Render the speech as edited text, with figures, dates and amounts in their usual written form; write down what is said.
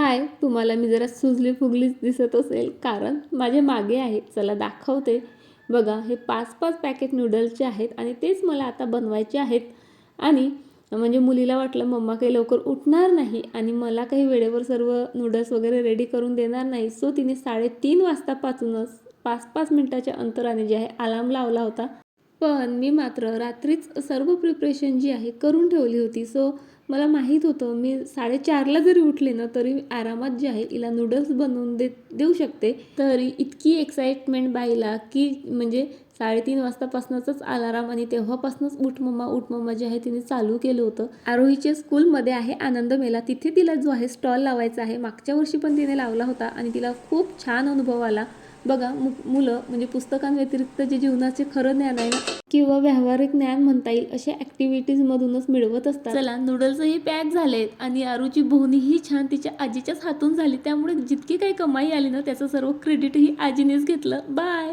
हाय, तुम्हाला मी जरा सुजली फुगलीच दिसत असेल कारण माझ्या मागे आहे. चला दाखवते. बघा, हे 5-5 पॅकेट नूडल्सचे आहेत आणि तेच मला आता बनवायचे आहेत. आणि म्हणजे मुलीला वाटलं मम्मा काही लवकर उठणार नाही आणि मला काही वेळेवर सर्व नूडल्स वगैरे रेडी करून देणार नाही. सो तिने 3:30 वाजतापासूनच 5-5 मिनिटाच्या अंतराने जे आहे अलार्म लावला होता. पण मी मात्र रात्रीच सर्व प्रिपरेशन जी आहे करून ठेवली होती. सो मला माहीत होतं मी 4:30ला जरी उठले ना तरी आरामात जे आहे हिला नूडल्स बनवून देऊ शकते. तरी इतकी एक्साइटमेंट बाईला की म्हणजे 3:30 वाजतापासूनच अलार्म आणि तेव्हापासूनच उठ मम्मा जे आहे तिने चालू केलं होतं. आरोहीच्या स्कूलमध्ये आहे आनंद मेला, तिथे तिला जो आहे स्टॉल लावायचा आहे. मागच्या वर्षी पण तिने लावला होता आणि तिला खूप छान अनुभव आला. बघा, मुलं म्हणजे पुस्तकांव्यतिरिक्त जे जीवनाचे खरं ज्ञान आहे ना किंवा व्यावहारिक ज्ञान म्हणता येईल अशा ॲक्टिव्हिटीजमधूनच मिळवत असतात. चला, नूडल्सही पॅक झालेत आणि आरूची बोहणीही छान तिच्या आजीच्याच हातून झाली. त्यामुळे जितकी काही कमाई आली ना त्याचं सर्व क्रेडिटही आजीनेच घेतलं. बाय.